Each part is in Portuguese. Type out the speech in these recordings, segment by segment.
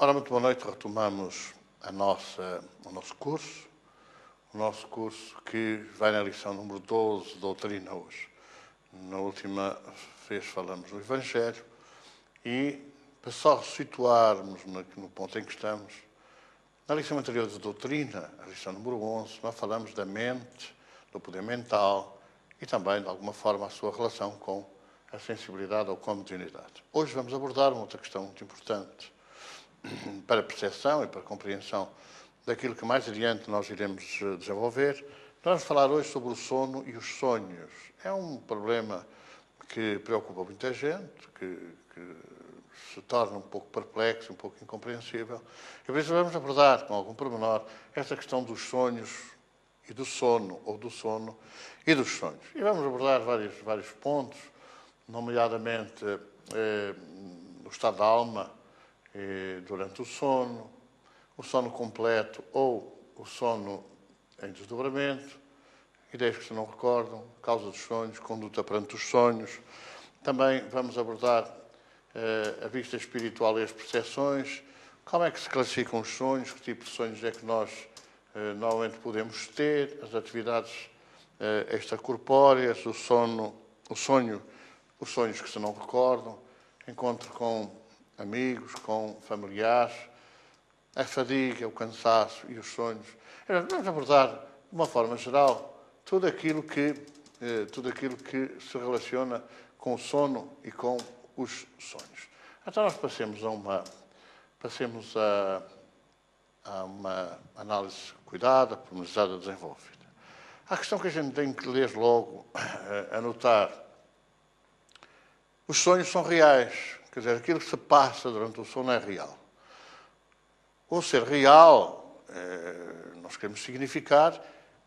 Ora, muito boa noite. Retomamos o nosso curso que vai na lição número 12, Doutrina hoje. Na última vez falamos do Evangelho e, para só situarmos no ponto em que estamos, na lição anterior de Doutrina, a lição número 11, nós falamos da mente, do poder mental e também, de alguma forma, a sua relação com a sensibilidade ou com a mediunidade. Hoje vamos abordar uma outra questão muito importante para a percepção e para a compreensão daquilo que mais adiante nós iremos desenvolver. Nós vamos falar hoje sobre o sono e os sonhos. É um problema que preocupa muita gente, que se torna um pouco perplexo, um pouco incompreensível. E por isso vamos abordar com algum pormenor esta questão dos sonhos e do sono, ou do sono e dos sonhos. E vamos abordar vários pontos, nomeadamente o estado da alma durante o sono completo ou o sono em desdobramento, ideias que se não recordam, causa dos sonhos, conduta perante os sonhos. Também vamos abordar a vista espiritual e as percepções, como é que se classificam os sonhos, que tipo de sonhos é que nós normalmente podemos ter, as atividades extracorpóreas, os sonhos que se não recordam, encontro com amigos, com familiares, a fadiga, o cansaço e os sonhos. Vamos abordar, de uma forma geral, tudo aquilo que se relaciona com o sono e com os sonhos. Então nós passemos a uma análise cuidada, pormenorizada, desenvolvida. A questão que a gente tem que ler logo, anotar, os sonhos são reais. Quer dizer, aquilo que se passa durante o sono é real. O ser real, nós queremos significar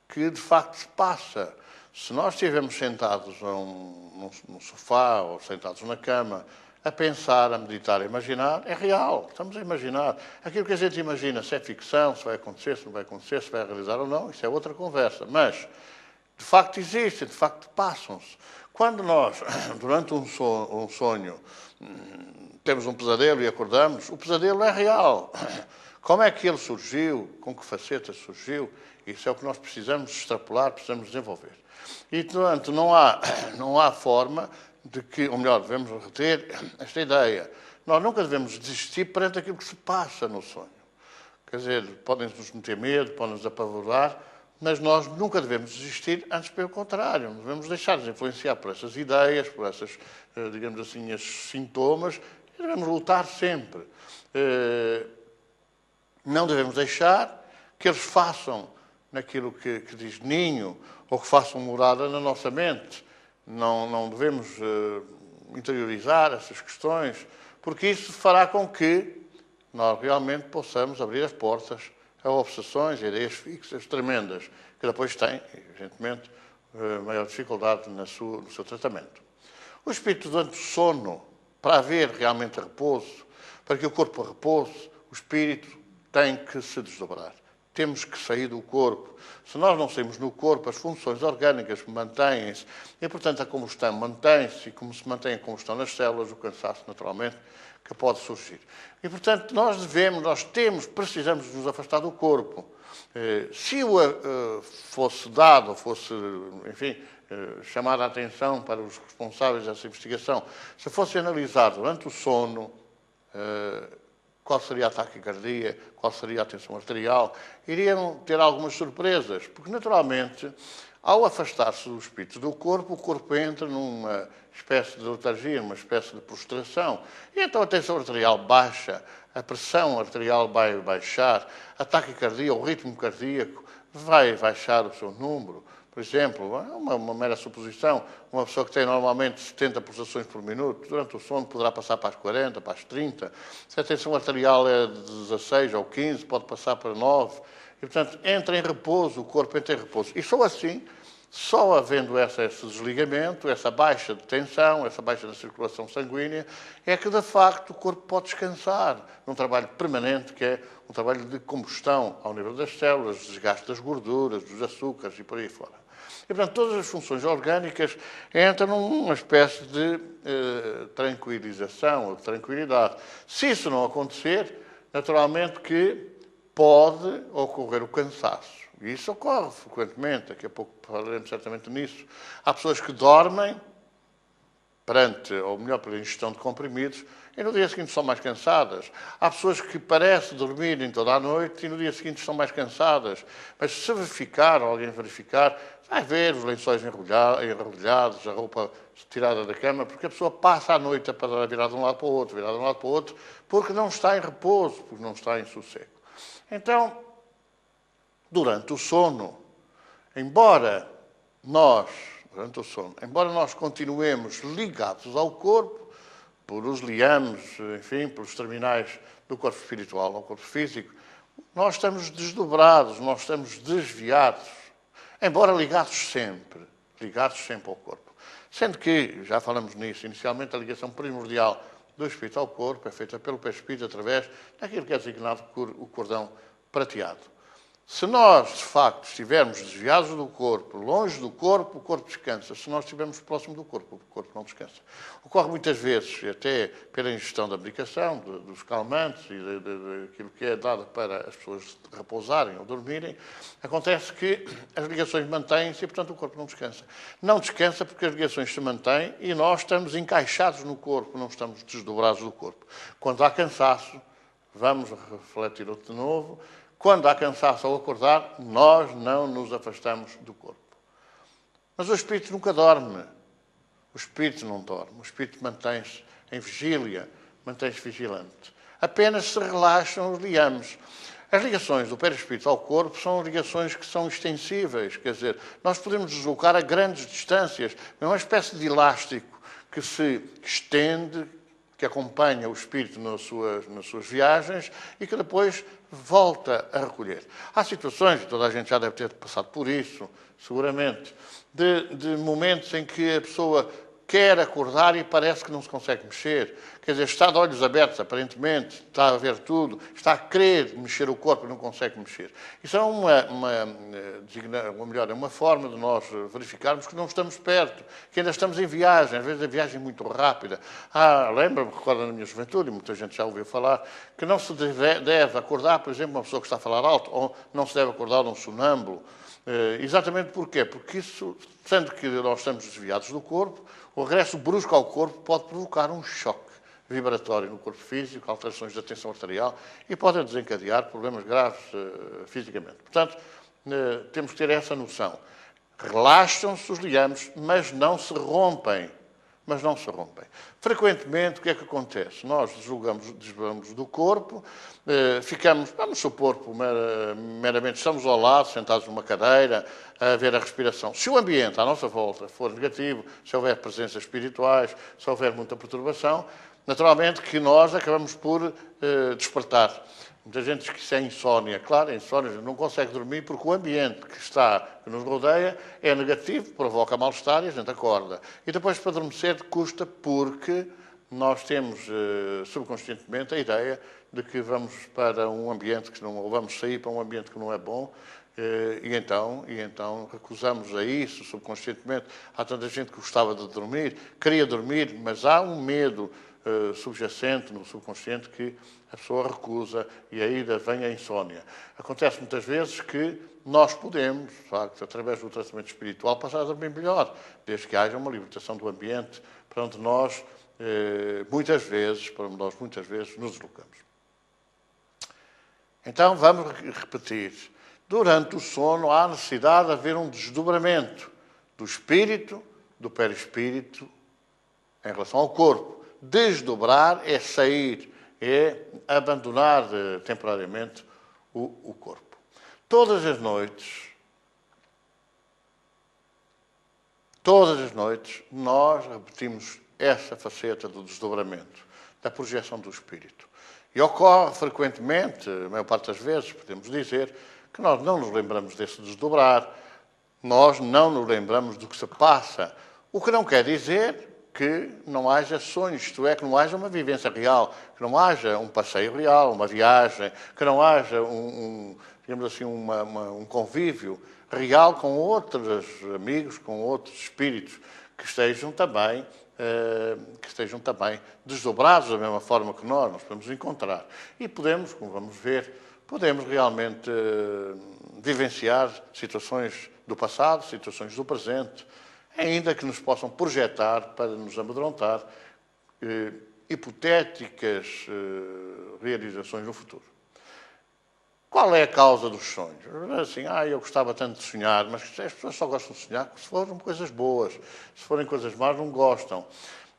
que, de facto, se passa. Se nós estivermos sentados num sofá ou sentados na cama, a pensar, a meditar, a imaginar, é real. Estamos a imaginar. Aquilo que a gente imagina, se é ficção, se vai acontecer, se não vai acontecer, se vai realizar ou não, isso é outra conversa. Mas, de facto, existem, de facto, passam-se. Quando nós, durante um sonho, temos um pesadelo e acordamos, o pesadelo é real. Como é que ele surgiu? Com que facetas surgiu? Isso é o que nós precisamos extrapolar, precisamos desenvolver. E, portanto, não há forma de que, ou melhor, devemos reter esta ideia. Nós nunca devemos desistir perante aquilo que se passa no sonho. Quer dizer, podem-nos meter medo, podem-nos apavorar, mas nós nunca devemos desistir, antes pelo contrário. Não devemos deixar-nos influenciar por essas ideias, por essas, digamos assim, esses sintomas, e devemos lutar sempre. Não devemos deixar que eles façam naquilo que diz ninho, ou que façam morada na nossa mente. Não devemos interiorizar essas questões, porque isso fará com que nós realmente possamos abrir as portas a obsessões, a ideias fixas tremendas, que depois têm, evidentemente, maior dificuldade no seu tratamento. O espírito, durante o sono, para haver realmente repouso, para que o corpo repouse, o espírito tem que se desdobrar. Temos que sair do corpo. Se nós não saímos no corpo, as funções orgânicas mantêm-se e, portanto, a combustão mantém-se, e como se mantém a combustão nas células, o cansaço, naturalmente, que pode surgir. E, portanto, precisamos nos afastar do corpo. Se fosse dado, enfim, chamada a atenção para os responsáveis dessa investigação, se fosse analisado durante o sono, qual seria a taquicardia, qual seria a tensão arterial, iriam ter algumas surpresas, porque, naturalmente, ao afastar-se do espírito do corpo, o corpo entra numa espécie de letargia, numa espécie de prostração, e então a tensão arterial baixa, a pressão arterial vai baixar, a taquicardia, o ritmo cardíaco, vai baixar o seu número. Por exemplo, uma mera suposição, uma pessoa que tem normalmente 70 pulsações por minuto, durante o sono poderá passar para as 40, para as 30. Se a tensão arterial é de 16 ou 15, pode passar para 9. E, portanto, entra em repouso, o corpo entra em repouso. E só assim, só havendo esse desligamento, essa baixa de tensão, essa baixa da circulação sanguínea, é que, de facto, o corpo pode descansar num trabalho permanente, que é um trabalho de combustão ao nível das células, desgaste das gorduras, dos açúcares e por aí fora. E, portanto, todas as funções orgânicas entram numa espécie de tranquilização ou de tranquilidade. Se isso não acontecer, naturalmente que pode ocorrer o cansaço. E isso ocorre frequentemente, daqui a pouco falaremos certamente nisso. Há pessoas que dormem perante, ou melhor, pela ingestão de comprimidos, e no dia seguinte estão mais cansadas. Há pessoas que parecem dormirem toda a noite e no dia seguinte estão mais cansadas. Mas se verificar, ou alguém verificar, vai ver os lençóis enrodilhados, a roupa tirada da cama, porque a pessoa passa a noite a virar de um lado para o outro, virar de um lado para o outro, porque não está em repouso, porque não está em sossego. Então, durante o sono, embora nós continuemos ligados ao corpo, por os liames, enfim, pelos terminais do corpo espiritual ao corpo físico, nós estamos desdobrados, nós estamos desviados, embora ligados sempre ao corpo. Sendo que, já falamos nisso, inicialmente a ligação primordial do espírito ao corpo é feita pelo perispírito através daquilo que é designado por o cordão prateado. Se nós, de facto, estivermos desviados do corpo, longe do corpo, o corpo descansa. Se nós estivermos próximo do corpo, o corpo não descansa. Ocorre muitas vezes, até pela ingestão da medicação, dos calmantes e daquilo que é dado para as pessoas repousarem ou dormirem, acontece que as ligações mantêm-se e, portanto, o corpo não descansa. Não descansa porque as ligações se mantêm e nós estamos encaixados no corpo, não estamos desdobrados do corpo. Quando há cansaço, vamos refletir de novo, quando há cansaço ao acordar, nós não nos afastamos do corpo. Mas o espírito nunca dorme. O espírito não dorme. O espírito mantém-se em vigília, mantém-se vigilante. Apenas se relaxam os liames. As ligações do perispírito ao corpo são ligações que são extensíveis. Quer dizer, nós podemos deslocar a grandes distâncias. É uma espécie de elástico que se estende, que acompanha o espírito nas suas viagens e que depois volta a recolher. Há situações, e toda a gente já deve ter passado por isso, seguramente, de momentos em que a pessoa quer acordar e parece que não se consegue mexer. Quer dizer, está de olhos abertos, aparentemente, está a ver tudo, está a querer mexer o corpo e não consegue mexer. Isso é uma forma de nós verificarmos que não estamos perto, que ainda estamos em viagem, às vezes a viagem é muito rápida. Lembro-me, recordo na minha juventude, e muita gente já ouviu falar, que não se deve acordar, por exemplo, uma pessoa que está a falar alto, ou não se deve acordar um sonâmbulo. Exatamente porquê? Porque isso, sendo que nós estamos desviados do corpo, o regresso brusco ao corpo pode provocar um choque vibratório no corpo físico, alterações da tensão arterial e pode desencadear problemas graves fisicamente. Portanto, temos que ter essa noção. Relaxam-se os liames, mas não se rompem. Frequentemente, o que é que acontece? Nós desvamos do corpo, vamos supor, meramente, estamos ao lado, sentados numa cadeira, a ver a respiração. Se o ambiente à nossa volta for negativo, se houver presenças espirituais, se houver muita perturbação, naturalmente que nós acabamos por despertar. Muita gente diz que isso é insónia. Claro, a insónia não consegue dormir porque o ambiente que nos rodeia é negativo, provoca mal-estar e a gente acorda. E depois para adormecer custa porque nós temos subconscientemente a ideia de que vamos para um ambiente que não, ou vamos sair para um ambiente que não é bom e então recusamos a isso subconscientemente. Há tanta gente que gostava de dormir, queria dormir, mas há um medo subjacente no subconsciente que a pessoa recusa e aí vem a insónia. Acontece muitas vezes que nós podemos, de facto, através do tratamento espiritual, passar a dormir melhor, desde que haja uma libertação do ambiente para onde nós muitas vezes nos deslocamos. Então, vamos repetir. Durante o sono há necessidade de haver um desdobramento do espírito, do perispírito, em relação ao corpo. Desdobrar é sair, é abandonar temporariamente o corpo. Todas as noites, nós repetimos essa faceta do desdobramento, da projeção do espírito. E ocorre frequentemente, a maior parte das vezes, podemos dizer, que nós não nos lembramos desse desdobrar, nós não nos lembramos do que se passa, o que não quer dizer que não haja sonhos, isto é, que não haja uma vivência real, que não haja um passeio real, uma viagem, que não haja digamos assim, um convívio real com outros amigos, com outros espíritos que estejam também que estejam também desdobrados da mesma forma que nós podemos encontrar. E podemos, como vamos ver, podemos realmente vivenciar situações do passado, situações do presente, ainda que nos possam projetar para nos amedrontar hipotéticas realizações no futuro. Qual é a causa dos sonhos? Assim, eu gostava tanto de sonhar, mas as pessoas só gostam de sonhar se forem coisas boas. Se forem coisas más, não gostam.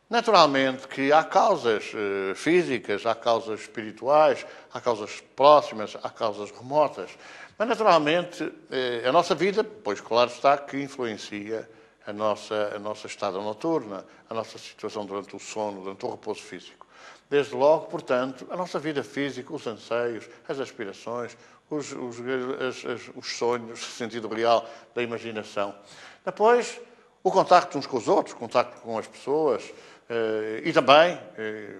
Naturalmente que há causas físicas, há causas espirituais, há causas próximas, há causas remotas. Mas, naturalmente, a nossa vida, pois, claro está, que influencia a nossa estada noturna, a nossa situação durante o sono, durante o repouso físico. Desde logo, portanto, a nossa vida física, os anseios, as aspirações, os sonhos, o sentido real da imaginação. Depois, o contacto uns com os outros, o contacto com as pessoas e também,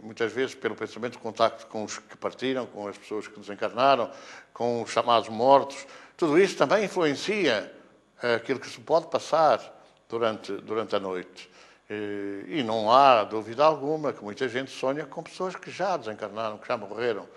muitas vezes, pelo pensamento, o contacto com os que partiram, com as pessoas que desencarnaram, com os chamados mortos. Tudo isso também influencia aquilo que se pode passar durante a noite. E não há dúvida alguma que muita gente sonha com pessoas que já desencarnaram, que já morreram,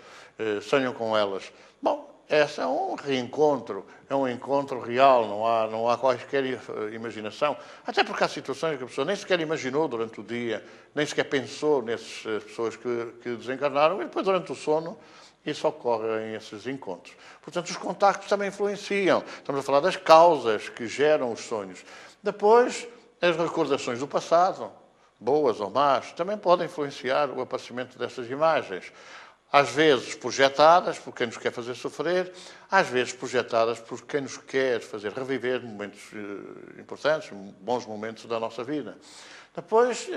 sonham com elas. Bom, esse é um reencontro, é um encontro real, não há quaisquer imaginação. Até porque há situações que a pessoa nem sequer imaginou durante o dia, nem sequer pensou nessas pessoas que desencarnaram, e depois durante o sono isso ocorre em esses encontros. Portanto, os contactos também influenciam. Estamos a falar das causas que geram os sonhos. Depois, as recordações do passado, boas ou más, também podem influenciar o aparecimento dessas imagens. Às vezes projetadas por quem nos quer fazer sofrer, às vezes projetadas por quem nos quer fazer reviver momentos importantes, bons momentos da nossa vida. Depois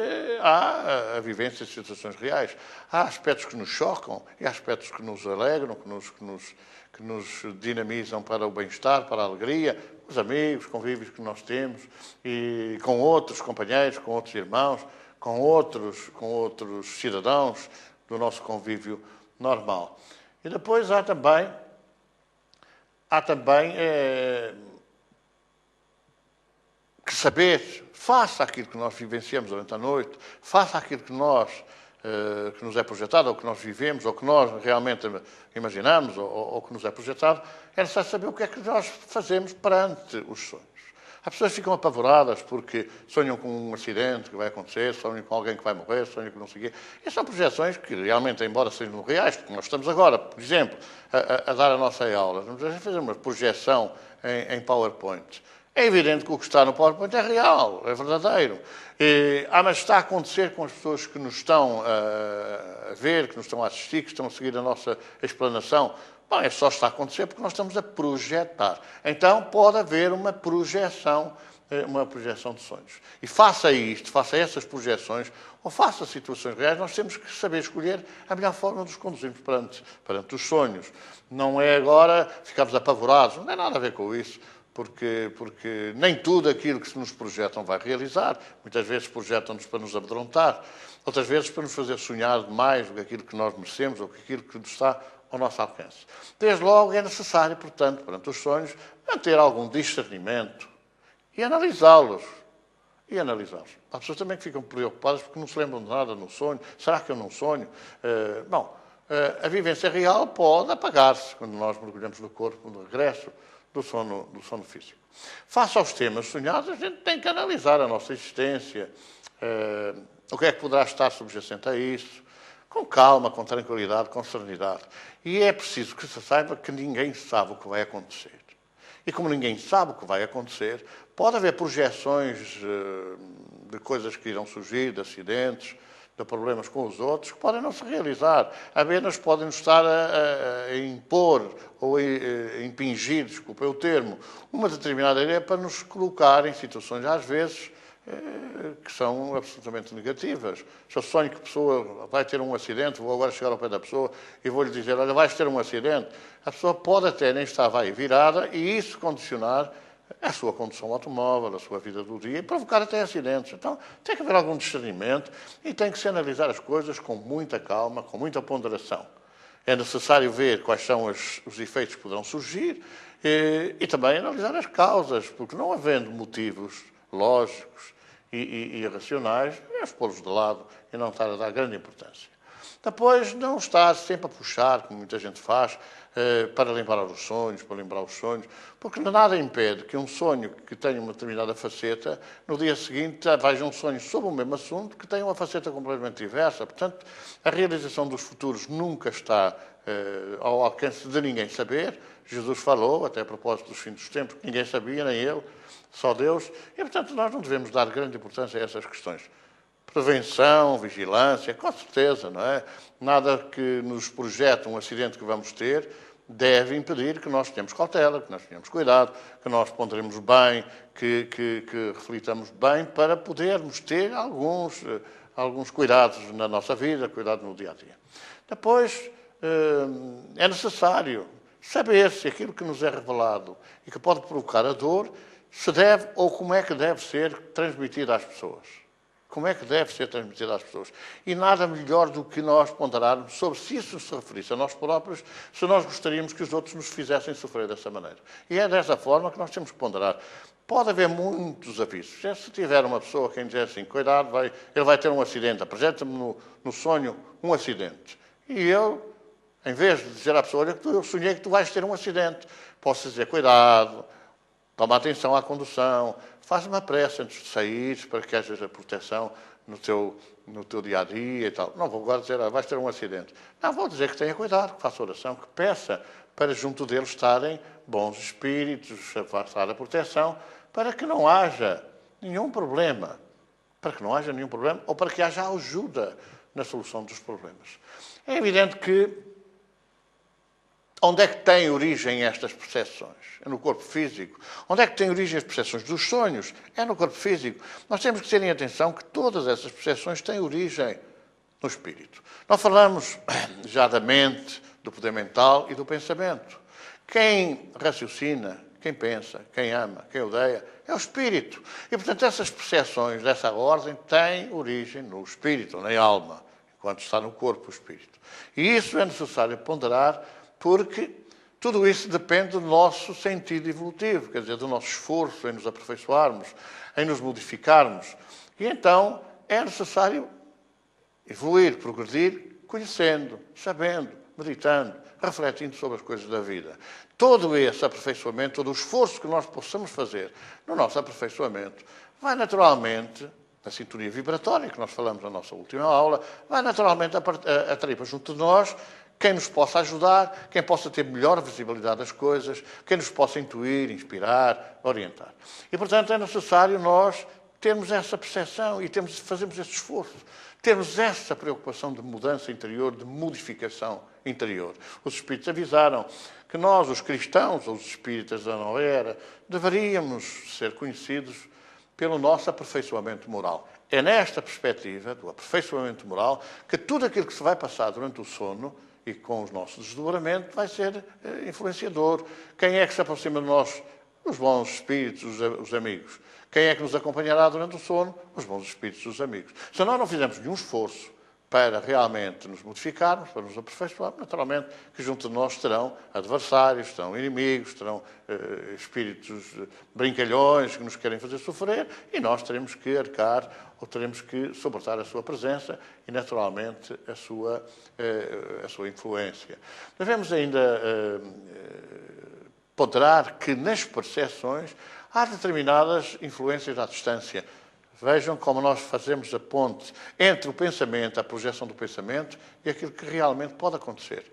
há a vivência de situações reais. Há aspectos que nos chocam e há aspectos que nos alegram, que nos dinamizam para o bem-estar, para a alegria, os amigos, convívios que nós temos, e com outros companheiros, com outros irmãos, com outros cidadãos do nosso convívio normal. E depois há também que saber, faça aquilo que nós vivenciamos durante a noite, faça aquilo que nos é projetado, ou que nós vivemos, ou que nós realmente imaginamos, ou que nos é projetado, é necessário saber o que é que nós fazemos perante os sonhos. As pessoas ficam apavoradas porque sonham com um acidente que vai acontecer, sonham com alguém que vai morrer, sonham com não sei o quê. E são projeções que realmente, embora sejam reais, porque nós estamos agora, por exemplo, a dar a nossa aula, vamos fazer uma projeção em PowerPoint. É evidente que o que está no PowerPoint é real, é verdadeiro. Mas está a acontecer com as pessoas que nos estão a ver, que nos estão a assistir, que estão a seguir a nossa explanação. Bom, só está a acontecer porque nós estamos a projetar. Então, pode haver uma projeção de sonhos. E faça isto, faça essas projeções, ou faça situações reais, nós temos que saber escolher a melhor forma de nos conduzirmos perante os sonhos. Não é agora ficarmos apavorados, não tem nada a ver com isso. Porque nem tudo aquilo que se nos projetam vai realizar. Muitas vezes projetam-nos para nos amedrontar, outras vezes para nos fazer sonhar demais do que aquilo que nós merecemos ou aquilo que nos está ao nosso alcance. Desde logo é necessário, portanto, perante os sonhos, manter algum discernimento e analisá-los. Há pessoas também que ficam preocupadas porque não se lembram de nada no sonho. Será que eu não sonho? A vivência real pode apagar-se quando nós mergulhamos no corpo no regresso do sono físico. Face aos temas sonhados, a gente tem que analisar a nossa existência, o que é que poderá estar subjacente a isso, com calma, com tranquilidade, com serenidade. E é preciso que se saiba que ninguém sabe o que vai acontecer. E como ninguém sabe o que vai acontecer, pode haver projeções de coisas que irão surgir, de acidentes, de problemas com os outros, que podem não se realizar. Apenas podem nos estar a impor ou a impingir, desculpa o termo, uma determinada ideia para nos colocar em situações, às vezes, que são absolutamente negativas. Se eu sonho que a pessoa vai ter um acidente, vou agora chegar ao pé da pessoa e vou-lhe dizer, olha, vais ter um acidente, a pessoa pode até nem estar virada e isso condicionar a sua condução do automóvel, a sua vida do dia e provocar até acidentes. Então, tem que haver algum discernimento e tem que se analisar as coisas com muita calma, com muita ponderação. É necessário ver quais são os efeitos que poderão surgir e também analisar as causas, porque não havendo motivos lógicos e irracionais, é expô-los de lado e não estar a dar grande importância. Depois, não estar sempre a puxar, como muita gente faz, para lembrar os sonhos, porque nada impede que um sonho que tenha uma determinada faceta, no dia seguinte veja um sonho sobre o mesmo assunto que tenha uma faceta completamente diversa. Portanto, a realização dos futuros nunca está ao alcance de ninguém saber. Jesus falou, até a propósito dos fins dos tempos, que ninguém sabia, nem ele, só Deus. E, portanto, nós não devemos dar grande importância a essas questões. Prevenção, vigilância, com certeza, não é? Nada que nos projete um acidente que vamos ter deve impedir que nós tenhamos cautela, que nós tenhamos cuidado, que nós ponderemos bem, que reflitamos bem para podermos ter alguns cuidados na nossa vida, cuidado no dia-a-dia. Depois, é necessário saber se aquilo que nos é revelado e que pode provocar a dor se deve ou como é que deve ser transmitido às pessoas. Como é que deve ser transmitido às pessoas. E nada melhor do que nós ponderarmos sobre se isso se referisse a nós próprios, se nós gostaríamos que os outros nos fizessem sofrer dessa maneira. E é dessa forma que nós temos que ponderar. Pode haver muitos avisos. Se tiver uma pessoa que diz assim, cuidado, ele vai ter um acidente, apresenta-me no sonho um acidente. E eu, em vez de dizer à pessoa, olha, eu sonhei que tu vais ter um acidente, posso dizer, cuidado, toma atenção à condução, faz uma prece antes de sair para que haja proteção no teu dia-a-dia e tal. Não vou agora dizer, vais ter um acidente. Não, vou dizer que tenha cuidado, que faça oração, que peça para junto deles estarem bons espíritos, afastar a proteção, para que não haja nenhum problema. Para que não haja nenhum problema ou para que haja ajuda na solução dos problemas. É evidente que onde é que têm origem estas percepções? É no corpo físico. Onde é que têm origem as percepções dos sonhos? É no corpo físico. Nós temos que ter em atenção que todas essas percepções têm origem no espírito. Nós falamos já da mente, do poder mental e do pensamento. Quem raciocina, quem pensa, quem ama, quem odeia, é o espírito. E, portanto, essas percepções dessa ordem têm origem no espírito, na alma, enquanto está no corpo o espírito. E isso é necessário ponderar, porque tudo isso depende do nosso sentido evolutivo, quer dizer, do nosso esforço em nos aperfeiçoarmos, em nos modificarmos. E então é necessário evoluir, progredir, conhecendo, sabendo, meditando, refletindo sobre as coisas da vida. Todo esse aperfeiçoamento, todo o esforço que nós possamos fazer no nosso aperfeiçoamento, vai naturalmente, na sintonia vibratória que nós falamos na nossa última aula, vai naturalmente atrair para junto de nós quem nos possa ajudar, quem possa ter melhor visibilidade das coisas, quem nos possa intuir, inspirar, orientar. E, portanto, é necessário nós termos essa percepção e fazermos esse esforço, termos essa preocupação de mudança interior, de modificação interior. Os espíritos avisaram que nós, os cristãos, ou os espíritas da nova era, deveríamos ser conhecidos pelo nosso aperfeiçoamento moral. É nesta perspectiva do aperfeiçoamento moral que tudo aquilo que se vai passar durante o sono e com o nosso desdobramento vai ser influenciador. Quem é que se aproxima de nós? Os bons espíritos, os amigos. Quem é que nos acompanhará durante o sono? Os bons espíritos, os amigos. Se nós não fizermos nenhum esforço para realmente nos modificarmos, para nos aperfeiçoarmos, naturalmente que junto de nós terão adversários, terão inimigos, terão espíritos brincalhões que nos querem fazer sofrer e nós teremos que arcar ou teremos que suportar a sua presença e, naturalmente, a sua influência. Devemos ainda ponderar que nas percepções há determinadas influências à distância. Vejam como nós fazemos a ponte entre o pensamento, a projeção do pensamento e aquilo que realmente pode acontecer.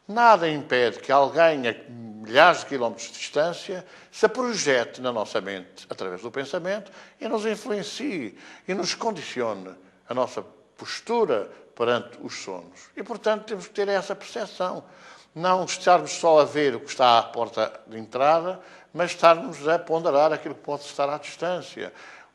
Nada impede que alguém a milhares de quilómetros de distância se projete na nossa mente através do pensamento e nos influencie e nos condicione a nossa postura perante os sonhos. E, portanto, temos que ter essa percepção. Não estarmos só a ver o que está à porta de entrada, mas estarmos a ponderar aquilo que pode estar à distância.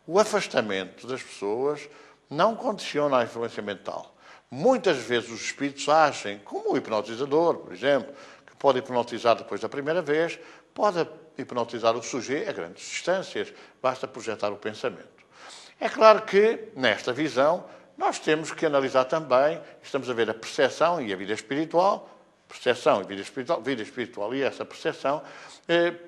O afastamento das pessoas não condiciona a influência mental. Muitas vezes os espíritos agem como o hipnotizador, por exemplo, que pode hipnotizar depois da primeira vez, pode hipnotizar o sujeito a grandes distâncias, basta projetar o pensamento. É claro que, nesta visão, nós temos que analisar também, estamos a ver a percepção e a vida espiritual, percepção e vida espiritual e essa percepção,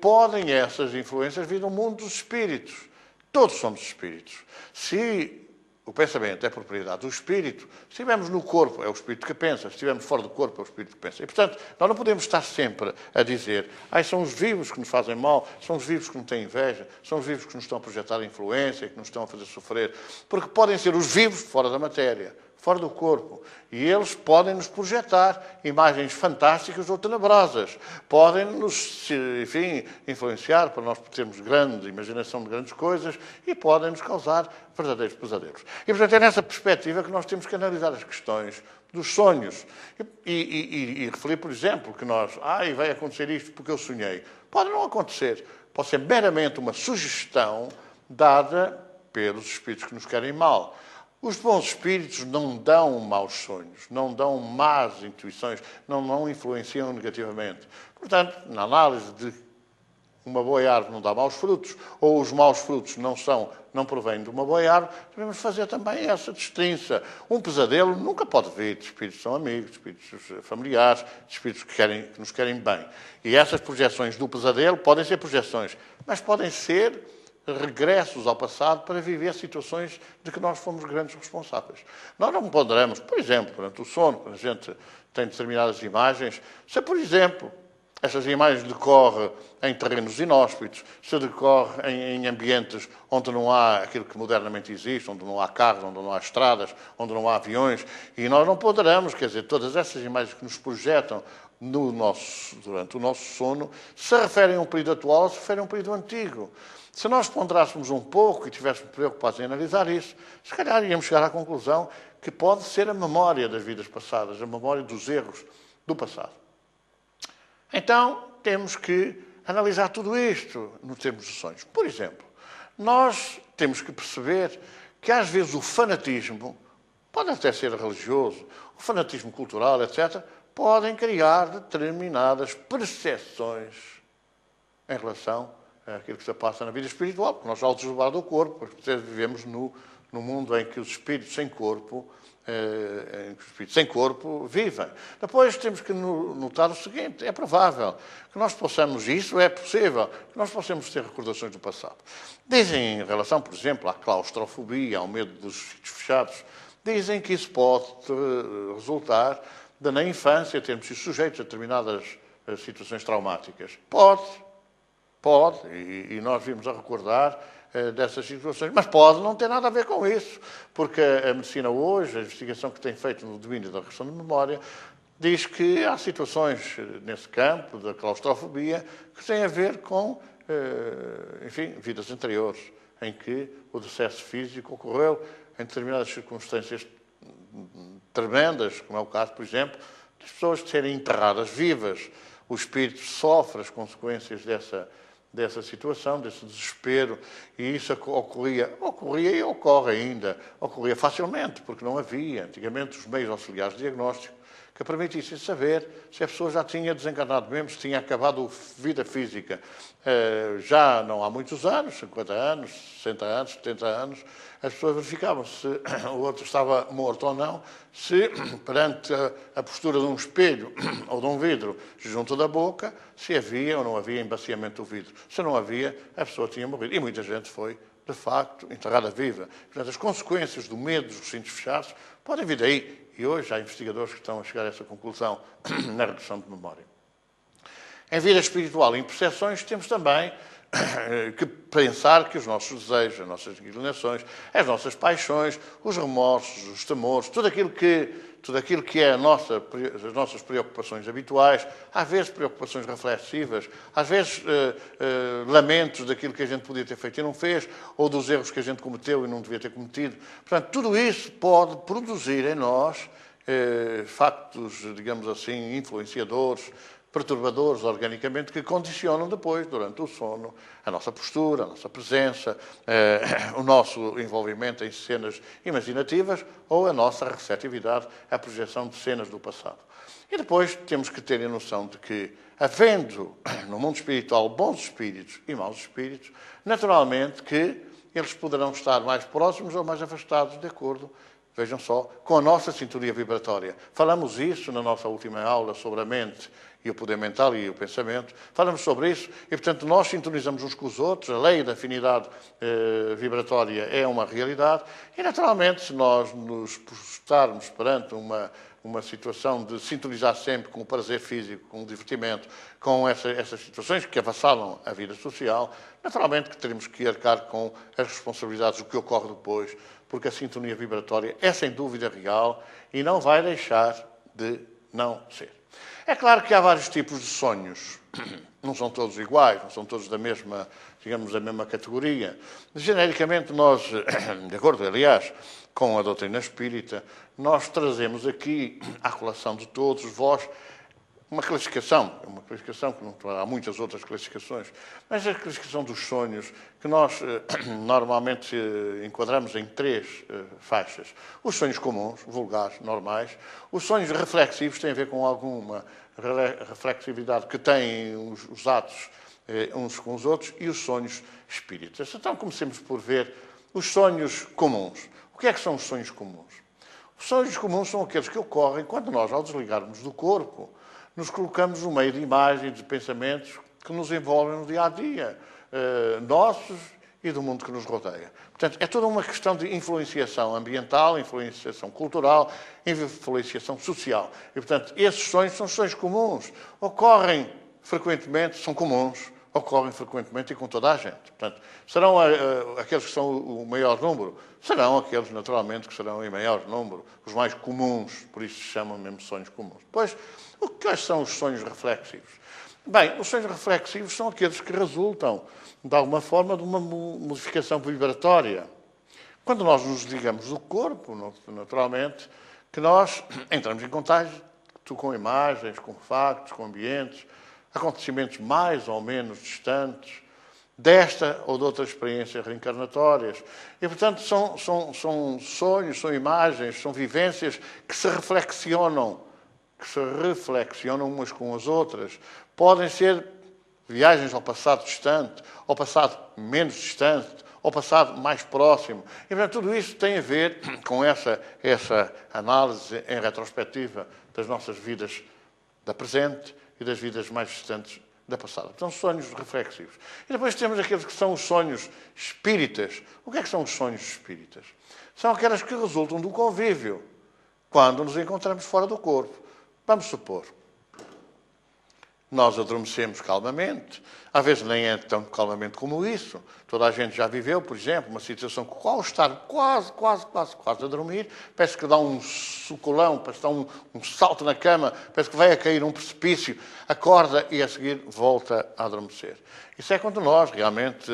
podem essas influências vir do mundo dos espíritos. Todos somos espíritos. Se o pensamento é propriedade do espírito, se estivermos no corpo, é o espírito que pensa, se estivermos fora do corpo, é o espírito que pensa. E, portanto, nós não podemos estar sempre a dizer são os vivos que nos fazem mal, são os vivos que nos têm inveja, são os vivos que nos estão a projetar influência, que nos estão a fazer sofrer, porque podem ser os vivos fora da matéria, fora do corpo. E eles podem nos projetar imagens fantásticas ou tenebrosas. Podem nos, enfim, influenciar para nós termos grande imaginação de grandes coisas e podem nos causar verdadeiros pesadelos. E, portanto, é nessa perspectiva que nós temos que analisar as questões dos sonhos. E referir, por exemplo, que nós, vai acontecer isto porque eu sonhei. Pode não acontecer. Pode ser meramente uma sugestão dada pelos espíritos que nos querem mal. Os bons espíritos não dão maus sonhos, não dão más intuições, não influenciam negativamente. Portanto, na análise de uma boa árvore não dá maus frutos, ou os maus frutos não provêm de uma boa árvore, devemos fazer também essa distinção. Um pesadelo nunca pode vir de espíritos que são amigos, de espíritos familiares, de espíritos que nos querem bem. E essas projeções do pesadelo podem ser projeções, mas podem ser regressos ao passado para viver situações de que nós fomos grandes responsáveis. Nós não ponderamos, por exemplo, durante o sono, quando a gente tem determinadas imagens, se, por exemplo, essas imagens decorrem em terrenos inóspitos, se decorre em ambientes onde não há aquilo que modernamente existe, onde não há carros, onde não há estradas, onde não há aviões, e nós não ponderamos, quer dizer, todas essas imagens que nos projetam durante o nosso sono se referem a um período atual ou se referem a um período antigo. Se nós ponderássemos um pouco e estivéssemos preocupados em analisar isso, se calhar íamos chegar à conclusão que pode ser a memória das vidas passadas, a memória dos erros do passado. Então, temos que analisar tudo isto no termos de sonhos. Por exemplo, nós temos que perceber que às vezes o fanatismo, pode até ser religioso, o fanatismo cultural, etc., podem criar determinadas percepções em relação àquilo que se passa na vida espiritual, porque nós já autoslevar do corpo, porque vivemos no mundo em que os espíritos sem corpo vivem. Depois temos que notar o seguinte, é provável que nós possamos, isso é possível, que nós possamos ter recordações do passado. Dizem em relação, por exemplo, à claustrofobia, ao medo dos sítios fechados, dizem que isso pode resultar de, na infância, termos sido sujeitos a determinadas situações traumáticas. Pode, e nós vimos a recordar dessas situações. Mas pode não ter nada a ver com isso, porque a medicina hoje, a investigação que tem feito no domínio da regressão de memória, diz que há situações nesse campo da claustrofobia que têm a ver com, enfim, vidas anteriores, em que o decesso físico ocorreu em determinadas circunstâncias tremendas, como é o caso, por exemplo, das pessoas serem enterradas vivas. O espírito sofre as consequências dessa situação, desse desespero, e isso ocorria e ocorre ainda, ocorria facilmente, porque não havia, antigamente, os meios auxiliares de diagnóstico que permitissem saber se a pessoa já tinha desencarnado mesmo, se tinha acabado a vida física. Já não há muitos anos, 50 anos, 60 anos, 70 anos, as pessoas verificavam se o outro estava morto ou não, se perante a postura de um espelho ou de um vidro junto da boca, se havia ou não havia embaciamento do vidro. Se não havia, a pessoa tinha morrido. E muita gente foi, de facto, enterrada viva. Portanto, as consequências do medo dos recintos fechados podem vir daí. E hoje há investigadores que estão a chegar a essa conclusão na redução de memória. Em vida espiritual e em percepções temos também que pensar que os nossos desejos, as nossas inclinações, as nossas paixões, os remorsos, os temores, tudo aquilo que é as nossas preocupações habituais, às vezes preocupações reflexivas, às vezes lamentos daquilo que a gente podia ter feito e não fez, ou dos erros que a gente cometeu e não devia ter cometido. Portanto, tudo isso pode produzir em nós factos, digamos assim, influenciadores, perturbadores organicamente, que condicionam depois, durante o sono, a nossa postura, a nossa presença, o nosso envolvimento em cenas imaginativas ou a nossa receptividade à projeção de cenas do passado. E depois temos que ter a noção de que, havendo no mundo espiritual bons espíritos e maus espíritos, naturalmente que eles poderão estar mais próximos ou mais afastados, de acordo, vejam só, com a nossa sintonia vibratória. Falamos isso na nossa última aula sobre a mente e o poder mental e o pensamento. Falamos sobre isso e, portanto, nós sintonizamos uns com os outros. A lei da afinidade vibratória é uma realidade e, naturalmente, se nós nos postarmos perante uma situação de sintonizar sempre com o prazer físico, com o divertimento, com essas situações que avassalam a vida social, naturalmente que teremos que arcar com as responsabilidades do que ocorre depois, porque a sintonia vibratória é sem dúvida real e não vai deixar de não ser. É claro que há vários tipos de sonhos. Não são todos iguais, não são todos da mesma, digamos, da mesma categoria. Genericamente, nós, de acordo, aliás, com a doutrina espírita, nós trazemos aqui, à colação de todos vós, uma classificação que não há muitas outras classificações, mas a classificação dos sonhos, que nós normalmente enquadramos em 3 faixas. Os sonhos comuns, vulgares, normais. Os sonhos reflexivos têm a ver com alguma reflexividade que têm os atos uns com os outros, e os sonhos espíritas. Então comecemos por ver os sonhos comuns. O que é que são os sonhos comuns? Os sonhos comuns são aqueles que ocorrem quando nós, ao desligarmos do corpo, nos colocamos no meio de imagens, de pensamentos que nos envolvem no dia-a-dia, nossos e do mundo que nos rodeia. Portanto, é toda uma questão de influenciação ambiental, influenciação cultural, influenciação social. E, portanto, esses sonhos são sonhos comuns. Ocorrem frequentemente, são comuns, ocorrem frequentemente e com toda a gente. Portanto, serão aqueles que são o maior número? Serão aqueles, naturalmente, que serão em maior número, os mais comuns, por isso se chamam mesmo sonhos comuns. Depois, quais são os sonhos reflexivos? Bem, os sonhos reflexivos são aqueles que resultam, de alguma forma, de uma modificação vibratória. Quando nós nos ligamos do corpo, naturalmente, que nós entramos em contato com imagens, com factos, com ambientes, acontecimentos mais ou menos distantes desta ou de outras experiências reencarnatórias. E, portanto, são sonhos, são imagens, são vivências que se reflexionam umas com as outras. Podem ser viagens ao passado distante, ao passado menos distante, ao passado mais próximo. E, portanto, tudo isso tem a ver com essa análise em retrospectiva das nossas vidas da presente e das vidas mais distantes da passada. São sonhos reflexivos. E depois temos aqueles que são os sonhos espíritas. O que é que são os sonhos espíritas? São aquelas que resultam do convívio, quando nos encontramos fora do corpo. Vamos supor, nós adormecemos calmamente, às vezes nem é tão calmamente como isso. Toda a gente já viveu, por exemplo, uma situação com qual está quase a dormir, parece que dá um sucolão, parece que dá um salto na cama, parece que vai a cair num precipício, acorda e a seguir volta a adormecer. Isso é quando nós realmente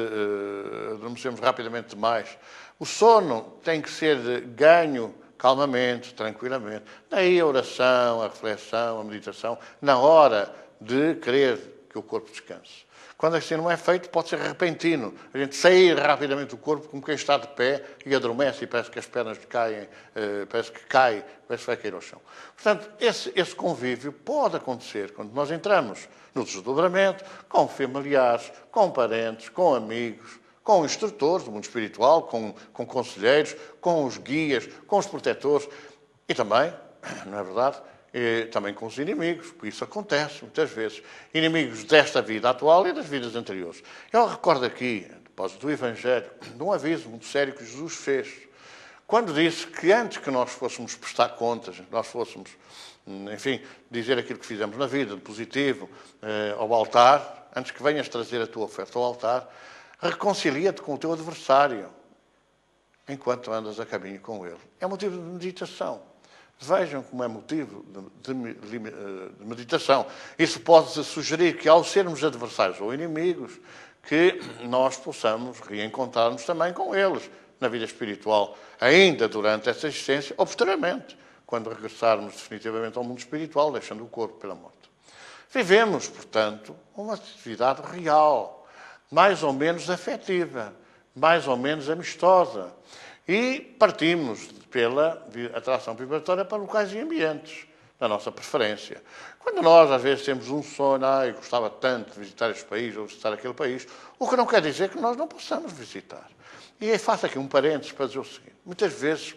adormecemos rapidamente demais. O sono tem que ser ganho calmamente, tranquilamente. Daí a oração, a reflexão, a meditação, na hora de querer que o corpo descanse. Quando assim não é feito, pode ser repentino. A gente sair rapidamente do corpo como quem está de pé e adormece e parece que as pernas caem, parece que vai cair ao chão. Portanto, esse convívio pode acontecer quando nós entramos no desdobramento, com familiares, com parentes, com amigos, com instrutores do mundo espiritual, com conselheiros, com os guias, com os protetores e também, não é verdade, e também com os inimigos, porque isso acontece muitas vezes. Inimigos desta vida atual e das vidas anteriores. Eu recordo aqui, a propósito do Evangelho, de um aviso muito sério que Jesus fez, quando disse que antes que nós fôssemos prestar contas, nós fôssemos, enfim, dizer aquilo que fizemos na vida, de positivo, ao altar, antes que venhas trazer a tua oferta ao altar, reconcilia-te com o teu adversário, enquanto andas a caminho com ele. É motivo de meditação. Vejam como é motivo de meditação. Isso pode sugerir que, ao sermos adversários ou inimigos, que nós possamos reencontrar-nos também com eles na vida espiritual, ainda durante essa existência ou posteriormente, quando regressarmos definitivamente ao mundo espiritual, deixando o corpo pela morte. Vivemos, portanto, uma atividade real, mais ou menos afetiva, mais ou menos amistosa. E partimos pela atração vibratória para locais e ambientes, da nossa preferência. Quando nós, às vezes, temos um sonho, eu gostava tanto de visitar este país ou visitar aquele país, o que não quer dizer que nós não possamos visitar. E aí faço aqui um parênteses para dizer o seguinte. Muitas vezes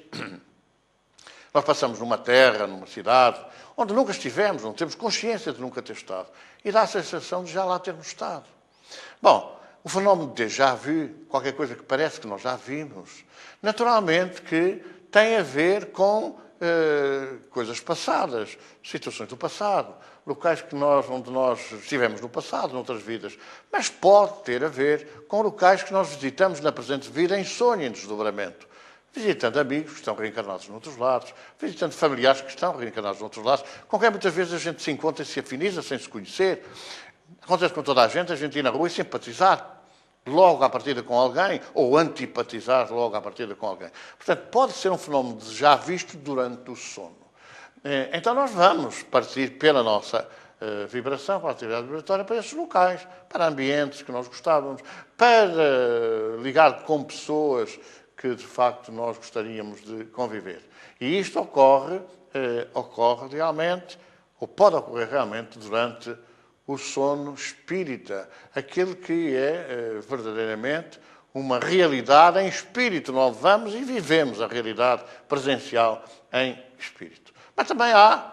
Nós passamos numa terra, numa cidade, onde nunca estivemos, não temos consciência de nunca ter estado. E dá a sensação de já lá termos estado. Bom, o fenómeno de déjà vu, qualquer coisa que parece que nós já vimos, naturalmente que tem a ver com coisas passadas, situações do passado, locais onde nós estivemos no passado, noutras vidas. Mas pode ter a ver com locais que nós visitamos na presente vida em sonho, em desdobramento. Visitando amigos que estão reencarnados noutros lados, visitando familiares que estão reencarnados noutros lados, com quem muitas vezes a gente se encontra e se afiniza sem se conhecer. Acontece com toda a gente ir na rua e simpatizar logo à partida com alguém, ou antipatizar logo à partida com alguém. Portanto, pode ser um fenómeno já visto durante o sono. Então nós vamos partir pela nossa vibração, para a atividade vibratória, para esses locais, para ambientes que nós gostávamos, para ligar com pessoas que, de facto, nós gostaríamos de conviver. E isto ocorre realmente, ou pode ocorrer realmente, durante o sono espírita, aquele que é verdadeiramente uma realidade em espírito. Nós vamos e vivemos a realidade presencial em espírito. Mas também há,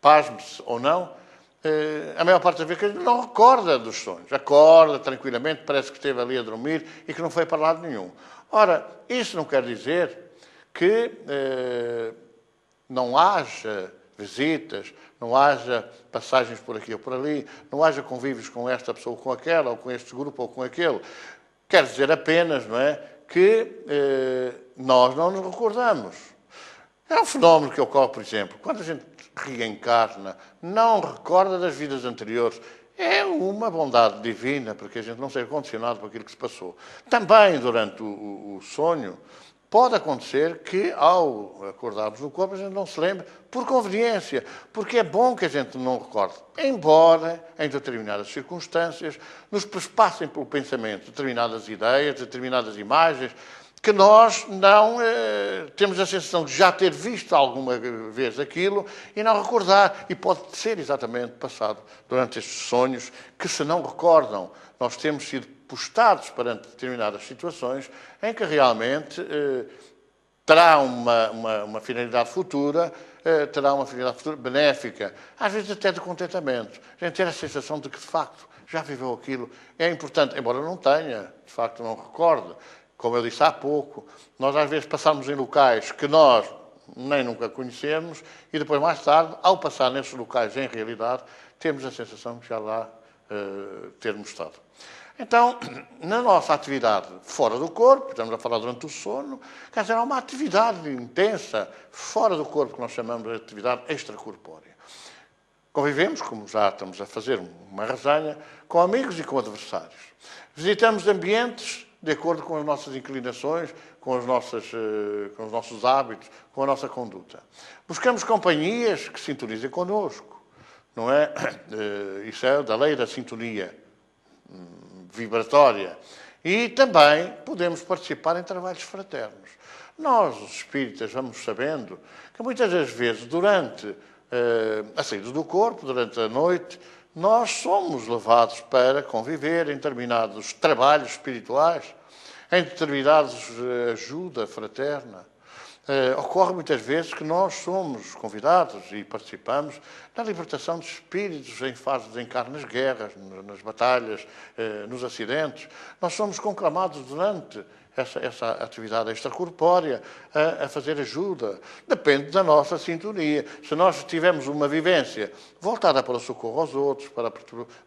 pasme-se ou não, a maior parte das vezes que a gente não recorda dos sonhos. Acorda tranquilamente, parece que esteve ali a dormir e que não foi para lado nenhum. Ora, isso não quer dizer que não haja visitas, não haja passagens por aqui ou por ali, não haja convívios com esta pessoa ou com aquela, ou com este grupo ou com aquele. Quer dizer apenas, não é, que nós não nos recordamos. É um fenómeno que ocorre, por exemplo, quando a gente reencarna, não recorda das vidas anteriores. É uma bondade divina, porque a gente não seja condicionado por aquilo que se passou. Também, durante o sonho, pode acontecer que, ao acordarmos no corpo, a gente não se lembre por conveniência, porque é bom que a gente não recorde. Embora, em determinadas circunstâncias, nos passem pelo pensamento determinadas ideias, determinadas imagens, que nós não temos a sensação de já ter visto alguma vez aquilo e não recordar. E pode ser exatamente passado durante estes sonhos que, se não recordam, nós temos sido postados perante determinadas situações em que realmente terá uma finalidade futura, benéfica, às vezes até de contentamento. A gente ter a sensação de que, de facto, já viveu aquilo. É importante, embora não tenha, de facto não recorde. Como eu disse há pouco, nós às vezes passamos em locais que nós nem nunca conhecemos e depois, mais tarde, ao passar nesses locais em realidade, temos a sensação de já lá termos estado. Então, na nossa atividade fora do corpo, estamos a falar durante o sono, quer dizer, há uma atividade intensa fora do corpo que nós chamamos de atividade extracorpórea. Convivemos, como já estamos a fazer uma resenha, com amigos e com adversários. Visitamos ambientes de acordo com as nossas inclinações, com os nossos hábitos, com a nossa conduta. Buscamos companhias que sintonizem connosco, não é? Isso é da lei da sintonia vibratória. E também podemos participar em trabalhos fraternos. Nós, os espíritas, vamos sabendo que muitas das vezes, durante a saída do corpo, durante a noite, nós somos levados para conviver em determinados trabalhos espirituais, em determinados ajuda fraterna. Ocorre muitas vezes que nós somos convidados e participamos na libertação de espíritos em fase de encarne nas guerras, nas batalhas, nos acidentes. Nós somos conclamados durante essa atividade extracorpórea a fazer ajuda. Depende da nossa sintonia. Se nós tivermos uma vivência voltada para o socorro aos outros, para a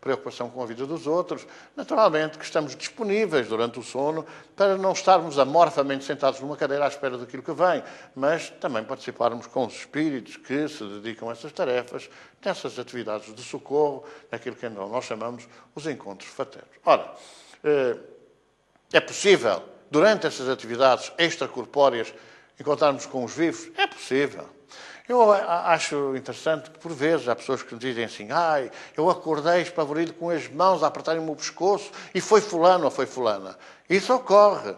preocupação com a vida dos outros, naturalmente que estamos disponíveis durante o sono para não estarmos amorfamente sentados numa cadeira à espera daquilo que vem, mas também participarmos com os espíritos que se dedicam a essas tarefas, nessas atividades de socorro, naquilo que nós chamamos os encontros fraternos. Ora, é possível, durante essas atividades extracorpóreas, encontrarmos com os vivos? É possível. Eu acho interessante que, por vezes, há pessoas que nos dizem assim: eu acordei espavorido com as mãos a apertarem-me o pescoço e foi fulano ou foi fulana. Isso ocorre.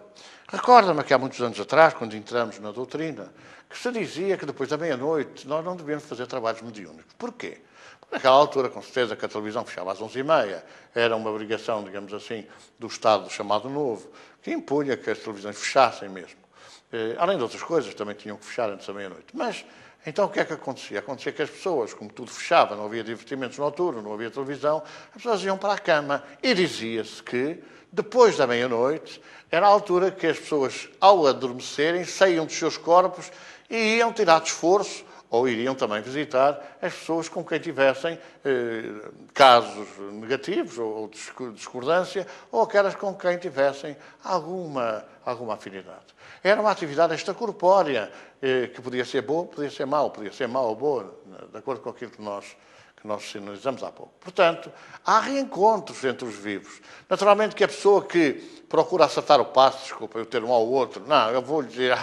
Recorda-me que há muitos anos atrás, quando entramos na doutrina, que se dizia que depois da meia-noite nós não devíamos fazer trabalhos mediúnicos. Porquê? Porque naquela altura, com certeza, que a televisão fechava às 11h30, era uma obrigação, digamos assim, do Estado chamado Novo, que impunha que as televisões fechassem mesmo. Além de outras coisas, também tinham que fechar antes da meia-noite. Mas, então, o que é que acontecia? Acontecia que as pessoas, como tudo fechava, não havia divertimentos noturnos, não havia televisão, as pessoas iam para a cama. E dizia-se que, depois da meia-noite, era a altura que as pessoas, ao adormecerem, saíam dos seus corpos e iam tirar de esforço, ou iriam também visitar as pessoas com quem tivessem casos negativos ou discordância, ou aquelas com quem tivessem alguma afinidade. Era uma atividade extracorpórea, que podia ser boa, podia ser mau ou boa, de acordo com aquilo que nós sinalizamos há pouco. Portanto, há reencontros entre os vivos. Naturalmente que a pessoa que procura acertar o passo, desculpa eu ter um ao outro, não, eu vou lhe dizer,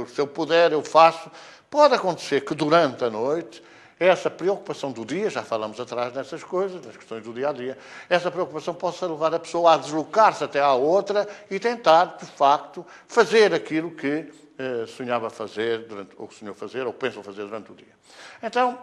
se eu puder, eu faço. Pode acontecer que durante a noite, essa preocupação do dia, já falamos atrás nessas coisas, nas questões do dia-a-dia, essa preocupação possa levar a pessoa a deslocar-se até à outra e tentar, de facto, fazer aquilo que sonhava fazer, ou sonhou fazer, ou pensou fazer durante o dia. Então,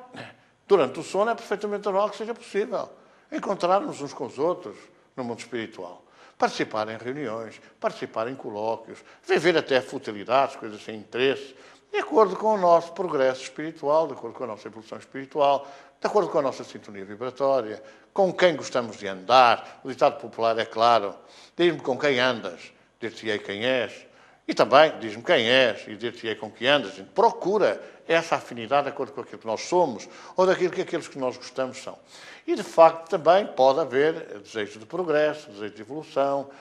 durante o sono é perfeitamente normal que seja possível encontrar-nos uns com os outros no mundo espiritual. Participar em reuniões, participar em colóquios, viver até futilidades, coisas sem interesse, de acordo com o nosso progresso espiritual, de acordo com a nossa evolução espiritual, de acordo com a nossa sintonia vibratória, com quem gostamos de andar. O ditado popular é claro, diz-me com quem andas, dir-te-ei quem és. E também, diz-me quem és e dir-te-ei com que andas. A gente procura essa afinidade de acordo com aquilo que nós somos ou daquilo que aqueles que nós gostamos são. E, de facto, também pode haver desejo de progresso, desejo de evolução,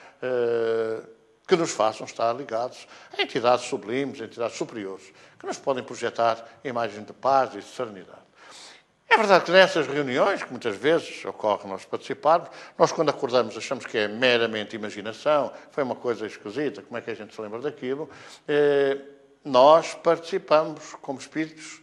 que nos façam estar ligados a entidades sublimes, a entidades superiores, que nos podem projetar imagens de paz e de serenidade. É verdade que nessas reuniões, que muitas vezes ocorre nós participarmos, nós quando acordamos achamos que é meramente imaginação, foi uma coisa esquisita, como é que a gente se lembra daquilo? Nós participamos como espíritos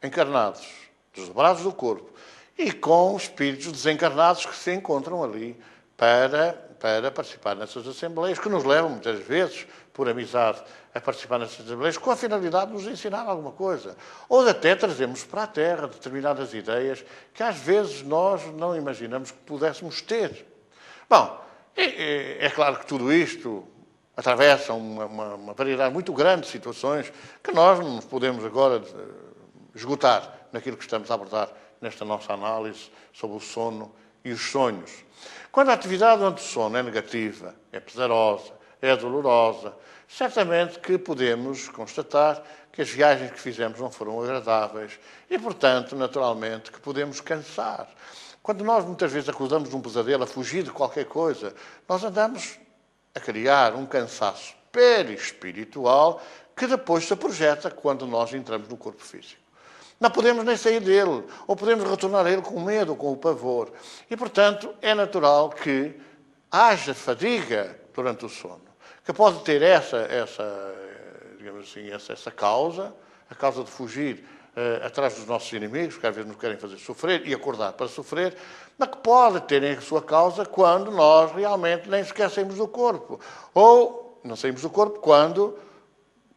encarnados, desdobrados do corpo, e com espíritos desencarnados que se encontram ali para participar nessas assembleias, que nos levam, muitas vezes, por amizade, a participar nessas assembleias, com a finalidade de nos ensinar alguma coisa. Ou de até trazermos para a Terra determinadas ideias que, às vezes, nós não imaginamos que pudéssemos ter. Bom, é claro que tudo isto atravessa uma variedade muito grande de situações que nós não podemos agora esgotar naquilo que estamos a abordar nesta nossa análise sobre o sono e os sonhos. Quando a atividade durante o sono é negativa, é pesarosa, é dolorosa, certamente que podemos constatar que as viagens que fizemos não foram agradáveis e, portanto, naturalmente, que podemos cansar. Quando nós muitas vezes acordamos de um pesadelo, a fugir de qualquer coisa, nós andamos a criar um cansaço perispiritual que depois se projeta quando nós entramos no corpo físico. Não podemos nem sair dele, ou podemos retornar a ele com medo, com o pavor. E, portanto, é natural que haja fadiga durante o sono, que pode ter digamos assim, essa causa, a causa de fugir atrás dos nossos inimigos, que às vezes nos querem fazer sofrer e acordar para sofrer, mas que pode ter a sua causa quando nós realmente nem sequer saímos do corpo. Ou não saímos do corpo quando,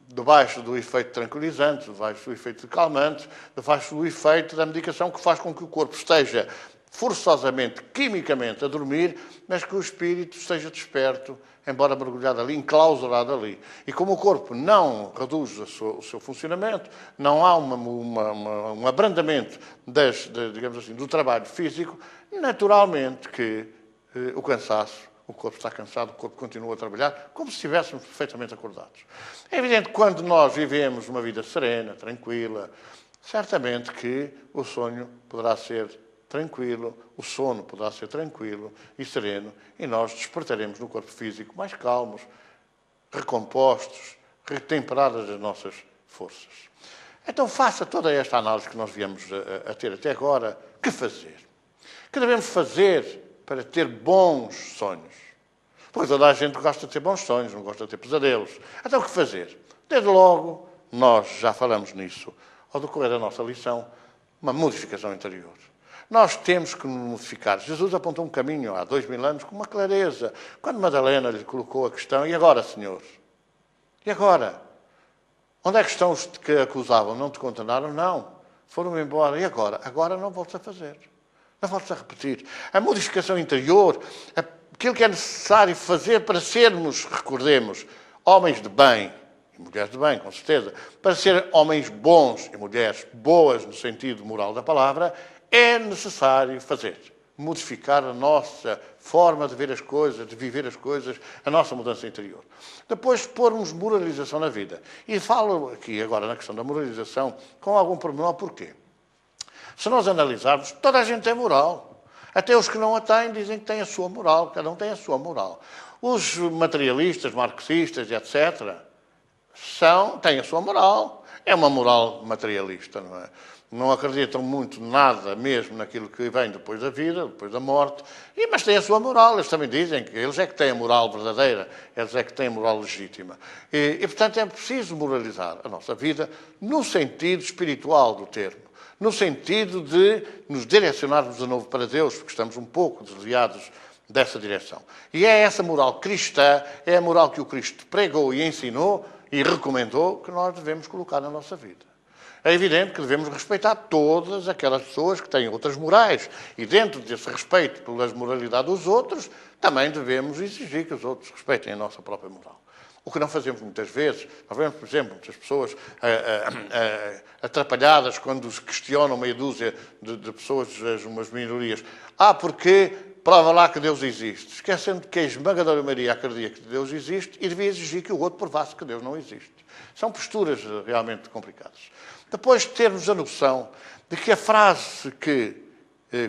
debaixo do efeito tranquilizante, debaixo do efeito calmante, debaixo do efeito da medicação que faz com que o corpo esteja forçosamente, quimicamente, a dormir, mas que o espírito esteja desperto, embora mergulhado ali, enclausurado ali. E como o corpo não reduz o seu funcionamento, não há um abrandamento digamos assim, do trabalho físico, naturalmente que o cansaço, o corpo está cansado, o corpo continua a trabalhar, como se estivéssemos perfeitamente acordados. É evidente que quando nós vivemos uma vida serena, tranquila, certamente que o sonho poderá ser tranquilo, o sono poderá ser tranquilo e sereno, e nós despertaremos no corpo físico mais calmos, recompostos, retemperadas as nossas forças. Então, faça toda esta análise que nós viemos a ter até agora. Que fazer? Que devemos fazer para ter bons sonhos? Porque toda a gente gosta de ter bons sonhos, não gosta de ter pesadelos. Então, o que fazer? Desde logo, nós já falamos nisso, ao decorrer da nossa lição, uma modificação interior. Nós temos que nos modificar. Jesus apontou um caminho há 2000 anos com uma clareza. Quando Madalena lhe colocou a questão, e agora, Senhor? E agora? Onde é que estão os que acusavam? Não te condenaram? Não. Foram embora. E agora? Agora não voltes a fazer. Não voltes a repetir. A modificação interior, aquilo que é necessário fazer para sermos, recordemos, homens de bem, mulheres de bem, com certeza, para ser homens bons e mulheres boas no sentido moral da palavra, é necessário fazer, modificar a nossa forma de ver as coisas, de viver as coisas, a nossa mudança interior. Depois, pormos moralização na vida. E falo aqui agora na questão da moralização com algum pormenor, porquê? Se nós analisarmos, toda a gente tem moral. Até os que não a têm dizem que têm a sua moral, cada um tem a sua moral. Os materialistas, marxistas, etc., têm a sua moral. É uma moral materialista, não é? Não acreditam muito nada mesmo naquilo que vem depois da vida, depois da morte, mas têm a sua moral. Eles também dizem que eles é que têm a moral verdadeira, eles é que têm a moral legítima. Portanto, é preciso moralizar a nossa vida no sentido espiritual do termo, no sentido de nos direcionarmos de novo para Deus, porque estamos um pouco desviados dessa direção. E é essa moral cristã, é a moral que o Cristo pregou e ensinou e recomendou que nós devemos colocar na nossa vida. É evidente que devemos respeitar todas aquelas pessoas que têm outras morais. E dentro desse respeito pelas moralidades dos outros, também devemos exigir que os outros respeitem a nossa própria moral. O que não fazemos muitas vezes. Nós vemos, por exemplo, muitas pessoas atrapalhadas quando se questionam meia dúzia de pessoas, umas minorias. Porque prova lá que Deus existe. Esquecendo que a esmagadora maioria acredita que Deus existe e devia exigir que o outro provasse que Deus não existe. São posturas realmente complicadas. Depois de termos a noção de que a frase que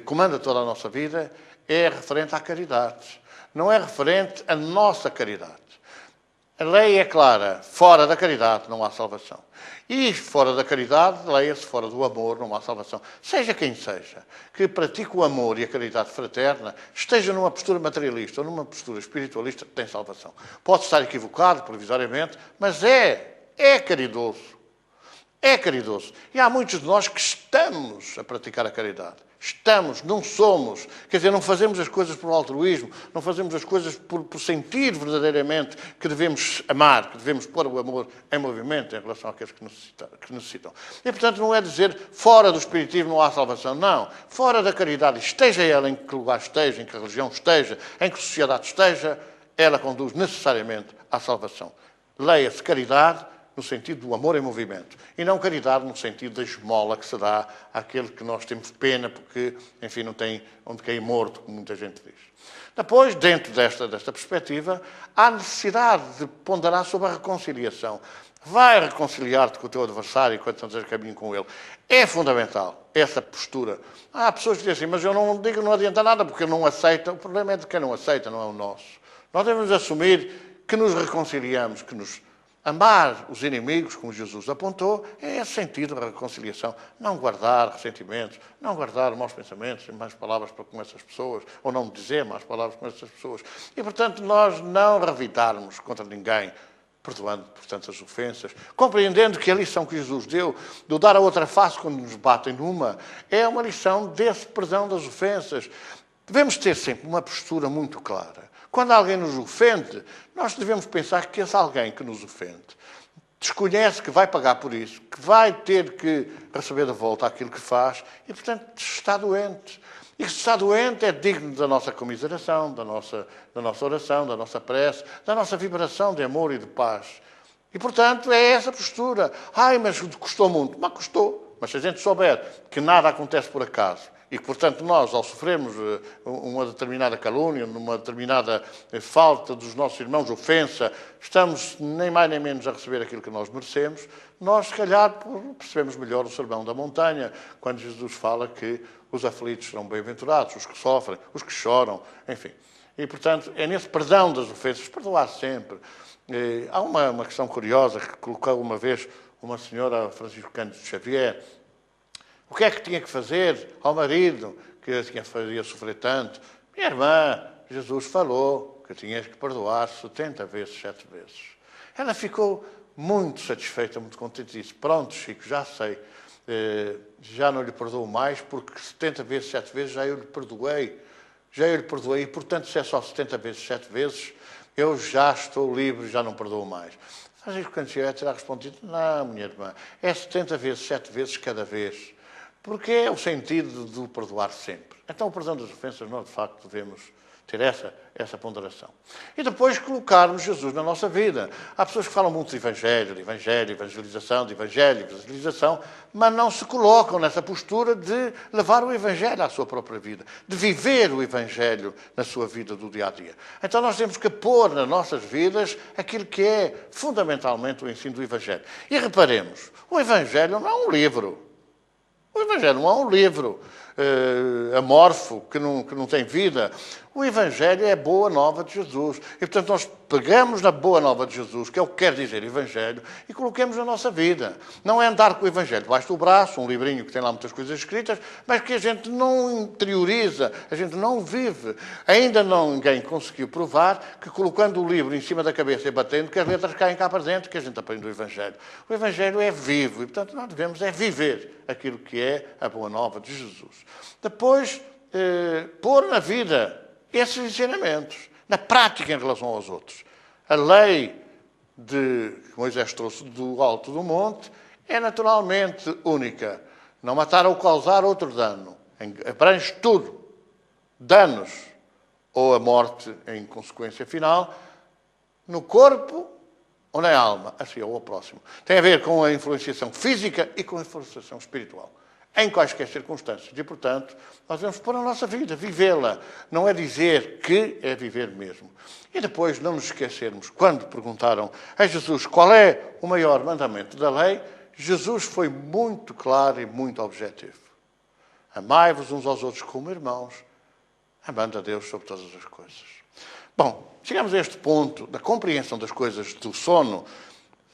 comanda toda a nossa vida é referente à caridade. Não é referente à nossa caridade. A lei é clara. Fora da caridade não há salvação. E fora da caridade, leia-se, fora do amor não há salvação. Seja quem seja, que pratique o amor e a caridade fraterna, esteja numa postura materialista ou numa postura espiritualista, tem salvação. Pode estar equivocado, provisoriamente, mas é caridoso. É caridoso. E há muitos de nós que estamos a praticar a caridade. Estamos, não somos. Quer dizer, não fazemos as coisas por altruísmo, não fazemos as coisas por sentir verdadeiramente que devemos amar, que devemos pôr o amor em movimento em relação àqueles que necessitam. E, portanto, não é dizer fora do espiritismo não há salvação. Não. Fora da caridade, esteja ela em que lugar esteja, em que religião esteja, em que sociedade esteja, ela conduz necessariamente à salvação. Leia-se caridade no sentido do amor em movimento, e não caridade no sentido da esmola que se dá àquele que nós temos pena porque, enfim, não tem onde cair morto, como muita gente diz. Depois, dentro desta perspectiva, há necessidade de ponderar sobre a reconciliação. Vai reconciliar-te com o teu adversário enquanto andas a caminho com ele. É fundamental essa postura. Há pessoas que dizem assim, mas eu não digo não adianta nada porque não aceita. O problema é de quem não aceita, não é o nosso. Nós devemos assumir que nos reconciliamos, que nos amar os inimigos, como Jesus apontou, é esse sentido da reconciliação. Não guardar ressentimentos, não guardar maus pensamentos e más palavras para com essas pessoas, ou não dizer más palavras com essas pessoas. E, portanto, nós não revidarmos contra ninguém, perdoando, portanto, as ofensas, compreendendo que a lição que Jesus deu, de dar a outra face quando nos batem numa, é uma lição desse perdão das ofensas. Devemos ter sempre uma postura muito clara. Quando alguém nos ofende, nós devemos pensar que esse alguém que nos ofende desconhece que vai pagar por isso, que vai ter que receber de volta aquilo que faz e, portanto, está doente. E se está doente é digno da nossa comiseração, da nossa oração, da nossa prece, da nossa vibração de amor e de paz. E, portanto, é essa postura. Mas custou muito. Mas custou. Mas se a gente souber que nada acontece por acaso, e que, portanto, nós, ao sofrermos uma determinada calúnia, numa determinada falta dos nossos irmãos, ofensa, estamos nem mais nem menos a receber aquilo que nós merecemos, nós, se calhar, percebemos melhor o sermão da montanha, quando Jesus fala que os aflitos serão bem-aventurados, os que sofrem, os que choram, enfim. E, portanto, é nesse perdão das ofensas, perdoar sempre. Há uma questão curiosa que colocou uma vez uma senhora, Francisco Cândido Xavier. O que é que tinha que fazer ao marido que a fazia sofrer tanto? Minha irmã, Jesus falou que tinhas que perdoar 70 vezes, 7 vezes. Ela ficou muito satisfeita, muito contente e disse, pronto, Chico, já sei, já não lhe perdoo mais porque 70 vezes, 7 vezes já eu lhe perdoei. E, portanto, se é só 70 vezes, 7 vezes, eu já estou livre, já não perdoo mais. Francisco Cândido Xavier terá respondido, não, minha irmã, é 70 vezes, 7 vezes cada vez. Porque é o sentido do perdoar sempre. Então, o perdão das ofensas, nós, de facto, devemos ter essa ponderação. E depois colocarmos Jesus na nossa vida. Há pessoas que falam muito de evangelização, mas não se colocam nessa postura de levar o Evangelho à sua própria vida, de viver o Evangelho na sua vida do dia-a-dia. Então nós temos que pôr nas nossas vidas aquilo que é fundamentalmente o ensino do Evangelho. E reparemos, o Evangelho não é um livro. O Evangelho não é um livro amorfo, que não tem vida. O Evangelho é a boa nova de Jesus. E, portanto, nós pegamos na boa nova de Jesus, que é o que quer dizer Evangelho, e coloquemos na nossa vida. Não é andar com o Evangelho debaixo do braço, um livrinho que tem lá muitas coisas escritas, mas que a gente não interioriza, a gente não vive. Ainda ninguém conseguiu provar que, colocando o livro em cima da cabeça e batendo, que as letras caem cá para dentro, que a gente aprende o Evangelho. O Evangelho é vivo e, portanto, nós devemos viver aquilo que é a boa nova de Jesus. Depois, pôr na vida esses ensinamentos, na prática em relação aos outros. A lei que Moisés trouxe do alto do monte é naturalmente única. Não matar ou causar outro dano. Abrange tudo. Danos ou a morte em consequência final, no corpo ou na alma, assim ou ao próximo. Tem a ver com a influenciação física e com a influenciação espiritual. Em quaisquer circunstâncias. E, portanto, nós devemos pôr a nossa vida, vivê-la. Não é dizer que é viver mesmo. E depois, não nos esquecermos, quando perguntaram a Jesus qual é o maior mandamento da lei, Jesus foi muito claro e muito objetivo. Amai-vos uns aos outros como irmãos, amando a Deus sobre todas as coisas. Bom, chegamos a este ponto da compreensão das coisas do sono.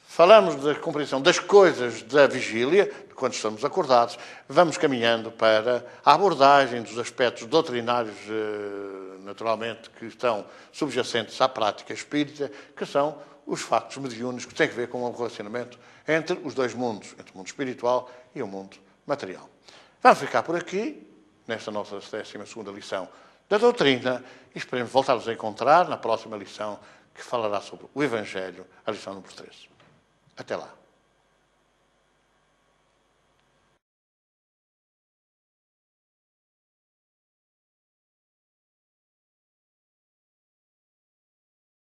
Falamos da compreensão das coisas da vigília, quando estamos acordados, vamos caminhando para a abordagem dos aspectos doutrinários, naturalmente, que estão subjacentes à prática espírita, que são os factos mediúnicos, que têm a ver com o relacionamento entre os dois mundos, entre o mundo espiritual e o mundo material. Vamos ficar por aqui, nesta nossa 12ª lição da doutrina, e esperemos voltar-nos a encontrar na próxima lição, que falará sobre o Evangelho, a lição número 13. Até lá.